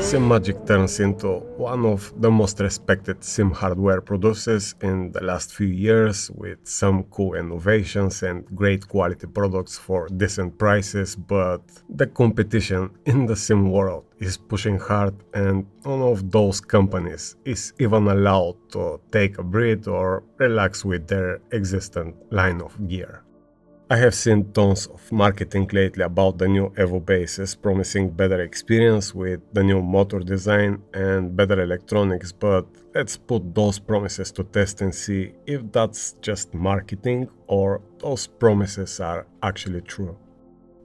Simagic turns into one of the most respected sim hardware producers in the last few years, with some cool innovations and great quality products for decent prices, but the competition in the sim world is pushing hard, and none of those companies is even allowed to take a breath or relax with their existing line of gear. I have seen tons of marketing lately about the new Evo bases, promising better experience with the new motor design and better electronics, but let's put those promises to test and see if that's just marketing or those promises are actually true.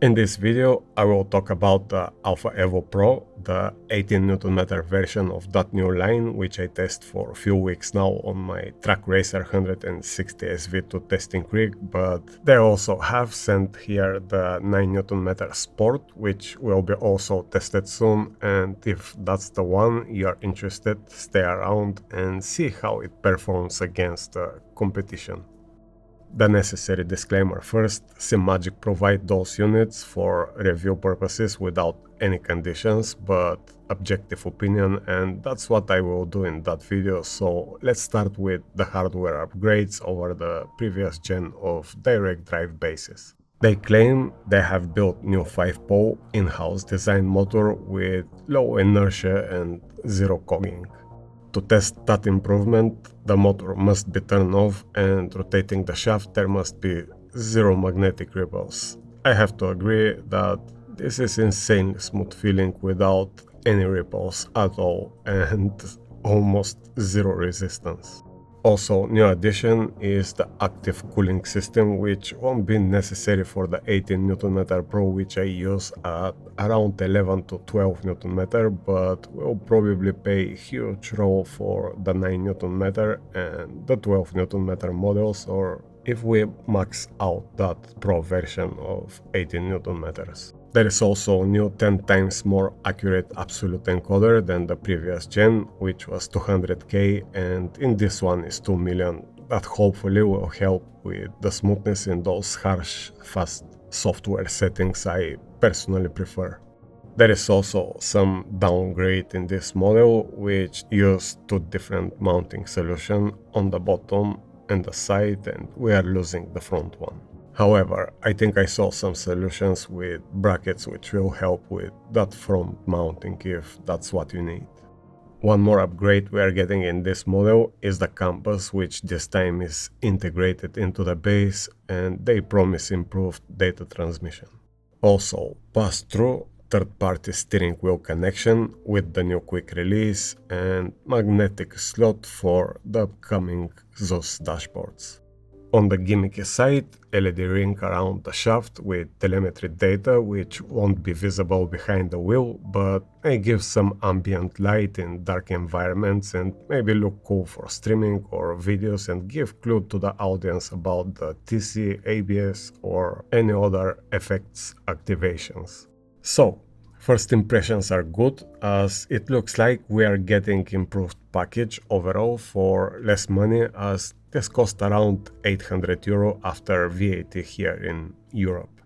In this video, I will talk about the Alpha Evo Pro, the 18 Nm version of that new line, which I test for a few weeks now on my Track Racer 160 SV2 testing rig, but they also have sent here the 9 Nm Sport, which will be also tested soon, and if that's the one you're interested, stay around and see how it performs against the competition. The necessary disclaimer first: Simagic provide those units for review purposes without any conditions, but objective opinion, and that's what I will do in that video. So let's start with the hardware upgrades over the previous gen of direct drive bases. They claim they have built new 5-pole in-house design motor with low inertia and zero cogging. To test that improvement, the motor must be turned off, and rotating the shaft there must be zero magnetic ripples. I have to agree that this is insanely smooth feeling without any ripples at all and almost zero resistance. Also, new addition is the active cooling system, which won't be necessary for the 18 Nm Pro, which I use at around 11 to 12 Nm, but will probably play a huge role for the 9 Nm and the 12 Nm models, or if we max out that Pro version of 18 Nm. There is also a new 10 times more accurate absolute encoder than the previous gen, which was 200K, and in this one is 2 million, that hopefully will help with the smoothness in those harsh, fast software settings I personally prefer. There is also some downgrade in this model, which use two different mounting solutions on the bottom and the side, and we are losing the front one. However, I think I saw some solutions with brackets which will help with that front mounting if that's what you need. One more upgrade we are getting in this model is the compass, which this time is integrated into the base, and they promise improved data transmission. Also, pass-through third-party steering wheel connection with the new quick release and magnetic slot for the upcoming Zeus dashboards. On the gimmicky side, LED ring around the shaft with telemetry data, which won't be visible behind the wheel, but may give some ambient light in dark environments and maybe look cool for streaming or videos and give clue to the audience about the TC, ABS or any other effects activations. So, first impressions are good, as it looks like we are getting improved package overall for less money, as this cost around 800 euro after VAT here in Europe.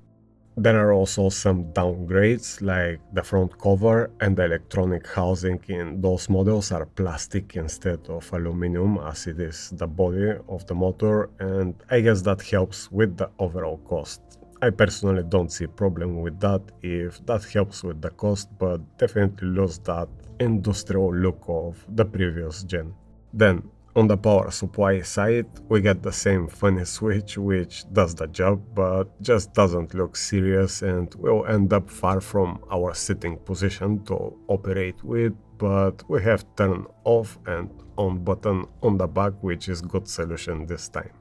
There are also some downgrades, like the front cover and the electronic housing in those models are plastic instead of aluminum, as it is the body of the motor, and I guess that helps with the overall cost. I personally don't see a problem with that if that helps with the cost, but definitely lose that industrial look of the previous gen. Then, on the power supply side, we get the same funny switch which does the job, but just doesn't look serious and will end up far from our sitting position to operate with, but we have turn off and on button on the back, which is good solution this time.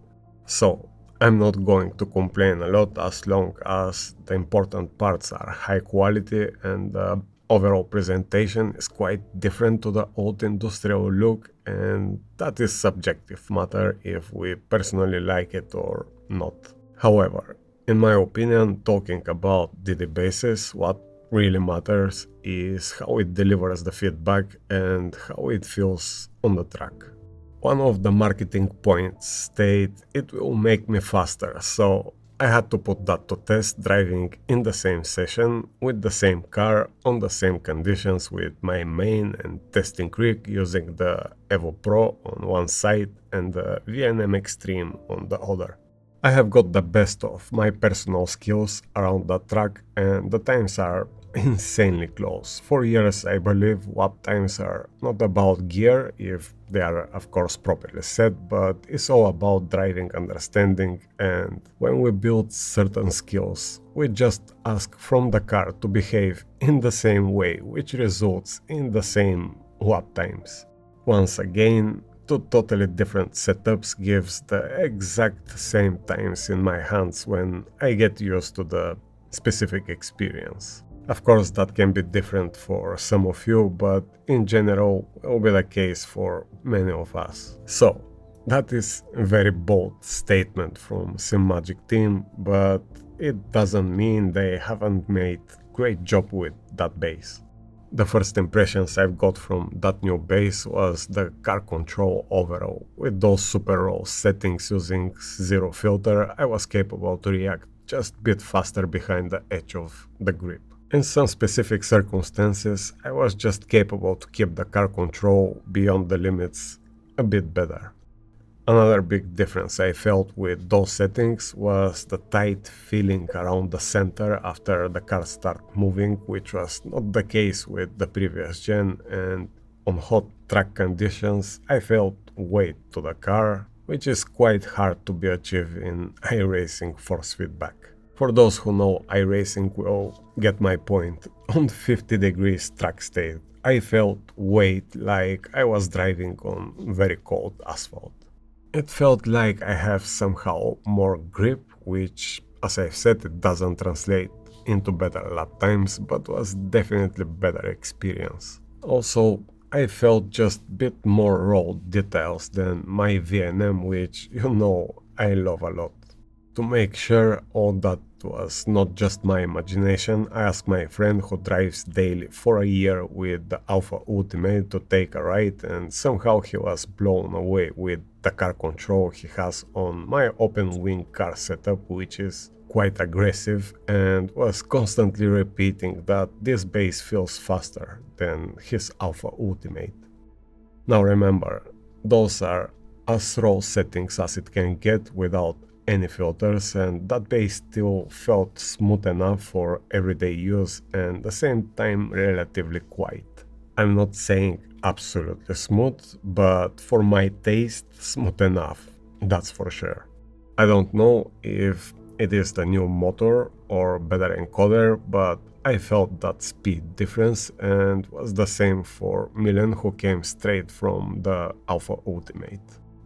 So, I'm not going to complain a lot as long as the important parts are high quality and the overall presentation is quite different to the old industrial look, and that is subjective matter if we personally like it or not. However, in my opinion, talking about DD bases, what really matters is how it delivers the feedback and how it feels on the track. One of the marketing points state it will make me faster, so I had to put that to test driving in the same session with the same car on the same conditions with my main and testing rig using the Evo Pro on one side and the VNM Extreme on the other. I have got the best of my personal skills around the track and the times are insanely close. For years I believe lap times are not about gear if they are of course properly set, but it's all about driving understanding, and when we build certain skills we just ask from the car to behave in the same way, which results in the same lap times. Once again, two totally different setups gives the exact same times in my hands when I get used to the specific experience. Of course that can be different for some of you, but in general it will be the case for many of us. So that is a very bold statement from Simagic team, but it doesn't mean they haven't made great job with that base. The first impressions I've got from that new base was the car control overall. With those super raw settings using zero filter, I was capable to react just a bit faster behind the edge of the grip. In some specific circumstances, I was just capable to keep the car control beyond the limits a bit better. Another big difference I felt with those settings was the tight feeling around the center after the car started moving, which was not the case with the previous gen, and on hot track conditions I felt weight to the car, which is quite hard to be achieved in iRacing force feedback. For those who know iRacing will get my point. On 50 degrees track state, I felt weight like I was driving on very cold asphalt. It felt like I have somehow more grip, which, as I've said, it doesn't translate into better lap times, but was definitely better experience. Also, I felt just a bit more raw details than my VNM, which you know I love a lot. To make sure all that was not just my imagination, I asked my friend who drives daily for a year with the Alpha Ultimate to take a ride, and somehow he was blown away with the car control he has on my open wing car setup, which is quite aggressive, and was constantly repeating that this base feels faster than his Alpha Ultimate. Now remember, those are as raw settings as it can get without any filters, and that base still felt smooth enough for everyday use and at the same time relatively quiet. I'm not saying absolutely smooth, but for my taste smooth enough, that's for sure. I don't know if it is the new motor or better encoder, but I felt that speed difference, and was the same for Milan, who came straight from the Alpha Ultimate.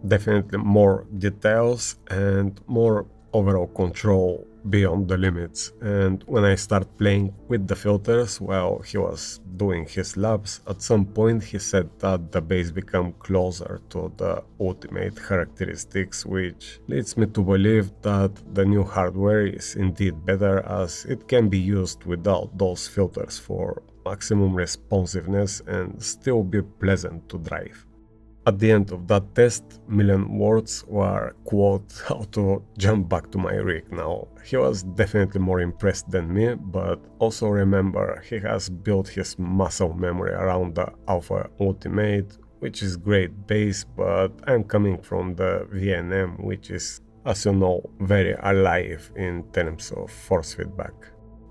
Definitely more details and more overall control beyond the limits, and when I start playing with the filters while he was doing his laps, at some point he said that the base become closer to the ultimate characteristics, which leads me to believe that the new hardware is indeed better, as it can be used without those filters for maximum responsiveness and still be pleasant to drive. At the end of that test, million words were, quote, how to jump back to my rig now. He was definitely more impressed than me, but also remember, he has built his muscle memory around the Alpha Ultimate, which is great base, but I'm coming from the VNM, which is, as you know, very alive in terms of force feedback.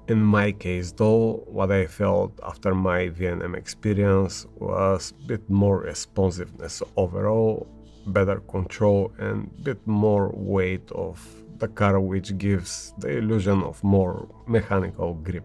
In my case though, what I felt after my VNM experience was a bit more responsiveness overall, better control and a bit more weight of the car, which gives the illusion of more mechanical grip.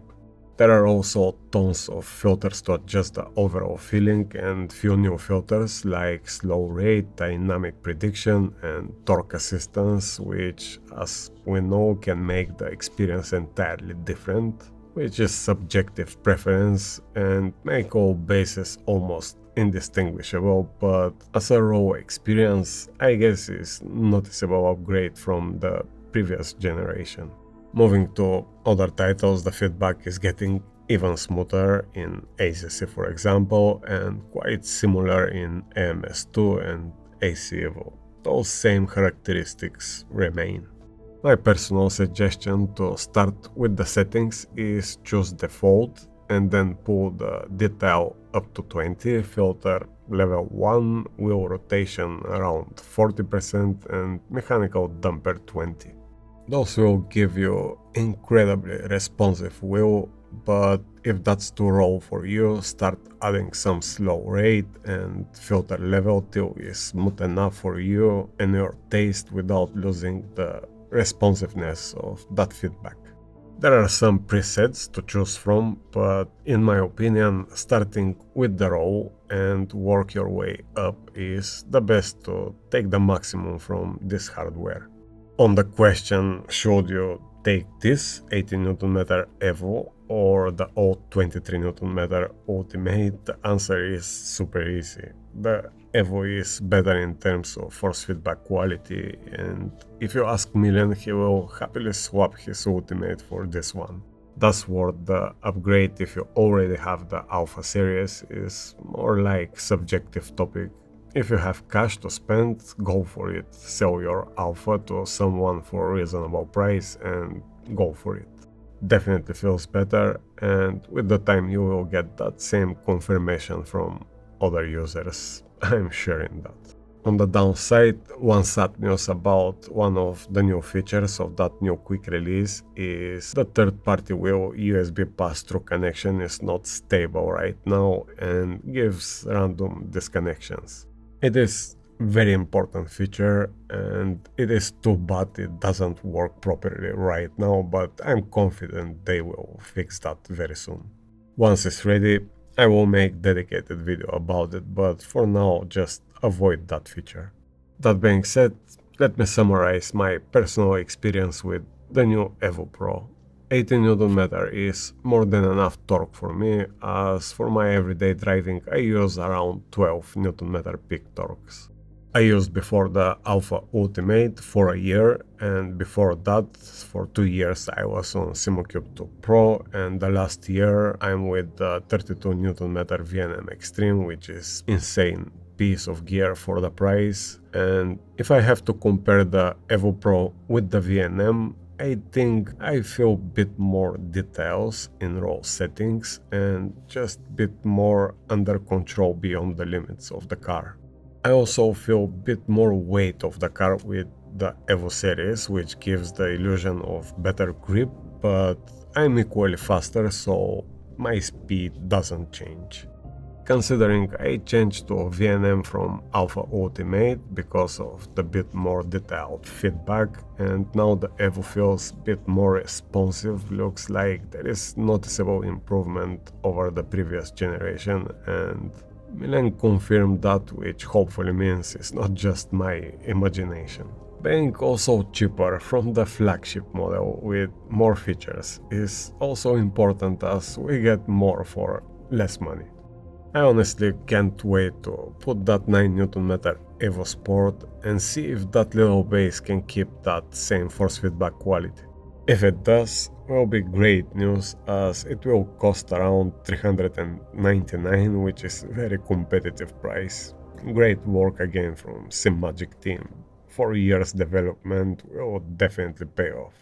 There are also tons of filters to adjust the overall feeling, and few new filters like slow rate, dynamic prediction and torque assistance, which as we know can make the experience entirely different, which is subjective preference and make all bases almost indistinguishable, but as a raw experience I guess is noticeable upgrade from the previous generation. Moving to other titles, the feedback is getting even smoother in ACC for example, and quite similar in AMS2 and AC Evo. Those same characteristics remain. My personal suggestion to start with the settings is choose default and then pull the detail up to 20, filter level 1, wheel rotation around 40% and mechanical damper 20. Those will give you incredibly responsive wheel, but if that's too raw for you, start adding some slow rate and filter level till it's smooth enough for you and your taste without losing the responsiveness of that feedback. There are some presets to choose from, but in my opinion, starting with the raw and work your way up is the best to take the maximum from this hardware. On the question, should you take this 80 Nm Evo or the old 23 Nm Ultimate, the answer is super easy. The Evo is better in terms of force feedback quality, and if you ask Milan, he will happily swap his Ultimate for this one. That's worth the upgrade if you already have the Alpha series, is more like subjective topic. If you have cash to spend, go for it. Sell your Alpha to someone for a reasonable price and go for it. Definitely feels better, and with the time you will get that same confirmation from other users. I'm sharing that. On the downside, one sad news about one of the new features of that new quick release is the third-party wheel USB pass-through connection is not stable right now and gives random disconnections. It is very important feature and it is too bad it doesn't work properly right now, but I'm confident they will fix that very soon. Once it's ready, I will make dedicated video about it, but for now just avoid that feature. That being said, let me summarize my personal experience with the new Evo Pro. 80 Nm is more than enough torque for me, as for my everyday driving I use around 12 Nm peak torques. I used before the Alpha Ultimate for a year, and before that for 2 years I was on Simagic 2 Pro, and the last year I'm with the 32 Nm VNM Extreme, which is insane piece of gear for the price. And if I have to compare the Evo Pro with the VNM, I think I feel a bit more details in raw settings and just a bit more under control beyond the limits of the car. I also feel a bit more weight of the car with the Evo series, which gives the illusion of better grip, but I'm equally faster, so my speed doesn't change. Considering I changed to a VNM from Alpha Ultimate because of the bit more detailed feedback, and now the Evo feels a bit more responsive, looks like there is noticeable improvement over the previous generation, and Milan confirmed that, which hopefully means it's not just my imagination. Being also cheaper from the flagship model with more features is also important, as we get more for less money. I honestly can't wait to put that 9 Nm Evo Sport and see if that little base can keep that same force feedback quality. If it does, will be great news, as it will cost around $399, which is a very competitive price. Great work again from Simagic team. 4 years development will definitely pay off.